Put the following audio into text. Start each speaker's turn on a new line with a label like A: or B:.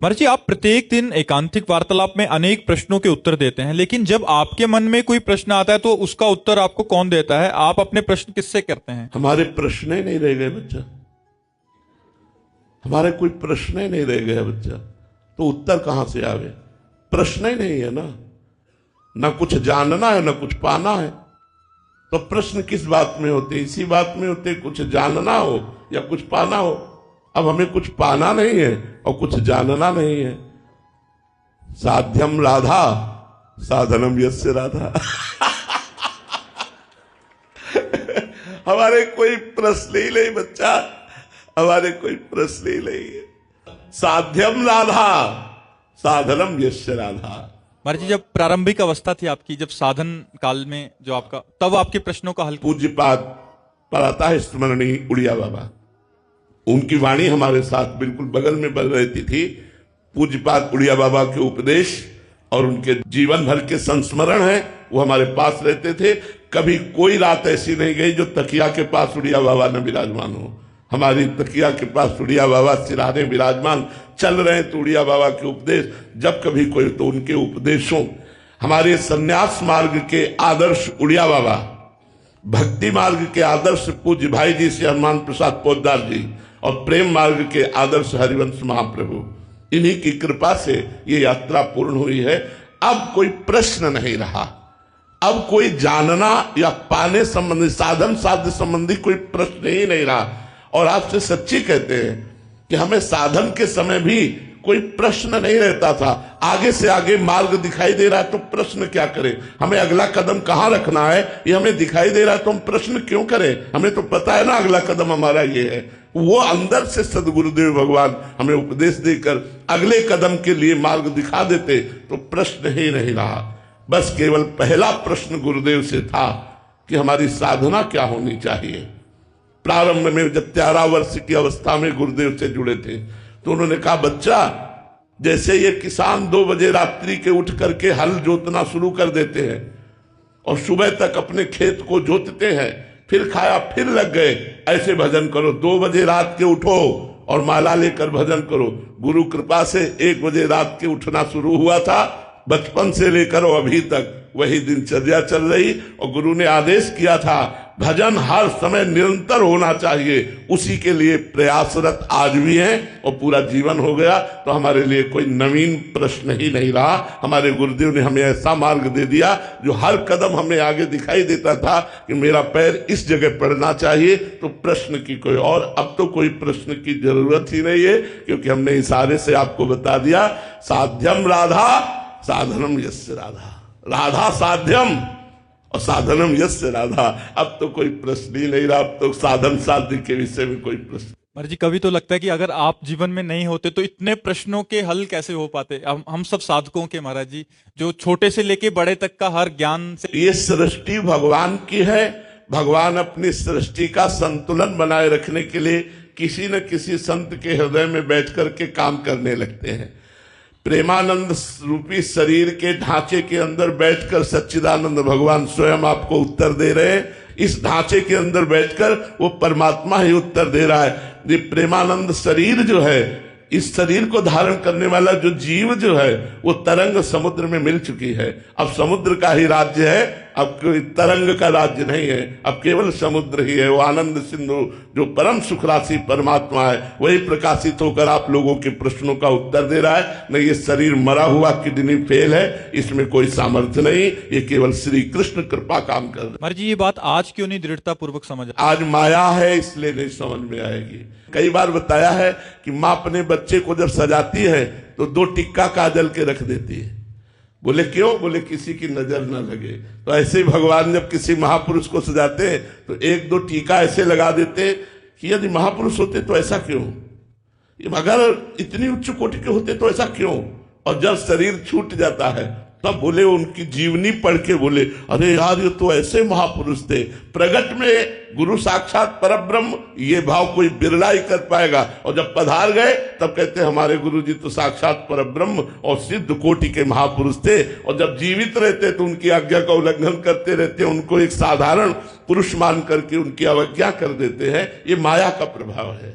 A: महाराज जी, आप प्रत्येक दिन एकांतिक वार्तालाप में अनेक प्रश्नों के उत्तर देते हैं, लेकिन जब आपके मन में कोई प्रश्न आता है तो उसका उत्तर आपको कौन देता है? आप अपने प्रश्न किससे करते हैं?
B: हमारे प्रश्न ही नहीं रह गए बच्चा, हमारे कोई प्रश्न ही नहीं रह गया बच्चा, तो उत्तर कहां से आवे? प्रश्न ही नहीं है ना कुछ जानना है ना कुछ पाना है, तो प्रश्न किस बात में होते? इसी बात में होते, कुछ जानना हो या कुछ पाना हो। अब हमें कुछ पाना नहीं है और कुछ जानना नहीं है। साध्यम राधा साधनम यस्य राधा हमारे कोई प्रश्न ही नहीं बच्चा, हमारे कोई प्रश्न ही नहीं है। साध्यम राधा साधनम यस्य राधा।
A: महाराज जी, जब प्रारंभिक अवस्था थी आपकी, जब साधन काल में जो आपका, तब आपके प्रश्नों का हल
B: पूज्यपाद पढ़ाता है स्मरणीय उड़िया बाबा, उनकी वाणी हमारे साथ बिल्कुल बगल में बल रहती थी। पूज्यपाद उड़िया बाबा के उपदेश और उनके जीवन भर के संस्मरण है, वो हमारे पास रहते थे। कभी कोई रात ऐसी नहीं गई जो तकिया के पास उड़िया बाबा न विराजमान हो। हमारी तकिया के पास उड़िया बाबा सिराने विराजमान, चल रहे हैं तो उड़िया बाबा के उपदेश, जब कभी कोई तो उनके उपदेशों। हमारे सन्यास मार्ग के आदर्श उड़िया बाबा, भक्ति मार्ग के आदर्श पूज्य भाई जी से हनुमान प्रसाद पोद्दार जी, और प्रेम मार्ग के आदर्श हरिवंश महाप्रभु, इन्हीं की कृपा से ये यात्रा पूर्ण हुई है। अब कोई प्रश्न नहीं रहा, अब कोई जानना या पाने संबंधी, साधन साध्य संबंधी कोई प्रश्न ही नहीं रहा। और आपसे सच्ची कहते हैं कि हमें साधन के समय भी कोई प्रश्न नहीं रहता था। आगे से आगे मार्ग दिखाई दे रहा है तो प्रश्न क्या करें? हमें अगला कदम कहां रखना है ये हमें दिखाई दे रहा है तो हम प्रश्न क्यों करें? हमें तो पता है ना अगला कदम हमारा ये है। वो अंदर से सदगुरुदेव भगवान हमें उपदेश देकर अगले कदम के लिए मार्ग दिखा देते तो प्रश्न ही नहीं रहा। बस केवल पहला प्रश्न गुरुदेव से था कि हमारी साधना क्या होनी चाहिए। प्रारंभ में जब 13 वर्ष की अवस्था में गुरुदेव से जुड़े थे तो उन्होंने कहा, बच्चा, जैसे ये किसान 2 बजे रात्रि के उठ करके हल जोतना शुरू कर देते हैं और सुबह तक अपने खेत को जोतते हैं, फिर खाया फिर लग गए, ऐसे भजन करो। 2 बजे रात के उठो और माला लेकर भजन करो। गुरु कृपा से 1 बजे रात के उठना शुरू हुआ था, बचपन से लेकर अभी तक वही दिनचर्या चल रही। और गुरु ने आदेश किया था भजन हर समय निरंतर होना चाहिए, उसी के लिए प्रयासरत आज भी हैं और पूरा जीवन हो गया। तो हमारे लिए कोई नवीन प्रश्न ही नहीं रहा। हमारे गुरुदेव ने हमें ऐसा मार्ग दे दिया जो हर कदम हमें आगे दिखाई देता था कि मेरा पैर इस जगह पड़ना चाहिए, तो प्रश्न की कोई और अब तो कोई प्रश्न की जरूरत ही नहीं है, क्योंकि हमने इशारे से आपको बता दिया, साध्यम राधा साधनम यस्य राधा। राधा साध्यम और साधनम यस्य राधा। अब तो कोई प्रश्न ही नहीं रहा, अब तो साधन साध्य के विषय में कोई प्रश्न।
A: महाराज जी, कभी तो लगता है कि अगर आप जीवन में नहीं होते तो इतने प्रश्नों के हल कैसे हो पाते? हम सब साधकों के, महाराज जी, जो छोटे से लेके बड़े तक का हर ज्ञान से।
B: ये सृष्टि भगवान की है। भगवान अपनी सृष्टि का संतुलन बनाए रखने के लिए किसी न किसी संत के हृदय में बैठ करके काम करने लगते हैं। प्रेमानंद रूपी शरीर के ढांचे के अंदर बैठकर सच्चिदानंद भगवान स्वयं आपको उत्तर दे रहे हैं। इस ढांचे के अंदर बैठकर वो परमात्मा ही उत्तर दे रहा है। ये प्रेमानंद शरीर जो है, इस शरीर को धारण करने वाला जो जीव जो है, वो तरंग समुद्र में मिल चुकी है। अब समुद्र का ही राज्य है, अब कोई तरंग का राज्य नहीं है, अब केवल समुद्र ही है। वो आनंद सिंधु जो परम सुख राशि परमात्मा है, वही प्रकाशित होकर आप लोगों के प्रश्नों का उत्तर दे रहा है। नहीं, ये शरीर मरा हुआ किडनी फेल है, इसमें कोई सामर्थ्य नहीं, ये केवल श्री कृष्ण कृपा काम कर रहे हैं।
A: महाराज जी, ये बात आज क्यों नहीं दृढ़ता पूर्वक समझ?
B: आज माया है इसलिए नहीं समझ में आएगी। कई बार बताया है कि माँ अपने बच्चे को जब सजाती है तो 2 टिक्का काजल के रख देती है। बोले क्यों? बोले किसी की नजर न लगे। तो ऐसे ही भगवान जब किसी महापुरुष को सजाते हैं तो 1-2 टीका ऐसे लगा देते कि यदि महापुरुष होते तो ऐसा क्यों, अगर इतनी उच्च कोटि के होते तो ऐसा क्यों। और जब शरीर छूट जाता है तब बोले, उनकी जीवनी पढ़ के बोले, अरे यार ये तो ऐसे महापुरुष थे। प्रगट में गुरु साक्षात परब्रह्म, ये भाव कोई बिरला ही कर पाएगा। और जब पधार गए तब कहते हमारे गुरु जी तो साक्षात परब्रह्म और सिद्ध कोटि के महापुरुष थे। और जब जीवित रहते तो उनकी आज्ञा का उल्लंघन करते रहते, उनको एक साधारण पुरुष मान करके उनकी अवज्ञा कर देते हैं। ये माया का प्रभाव है।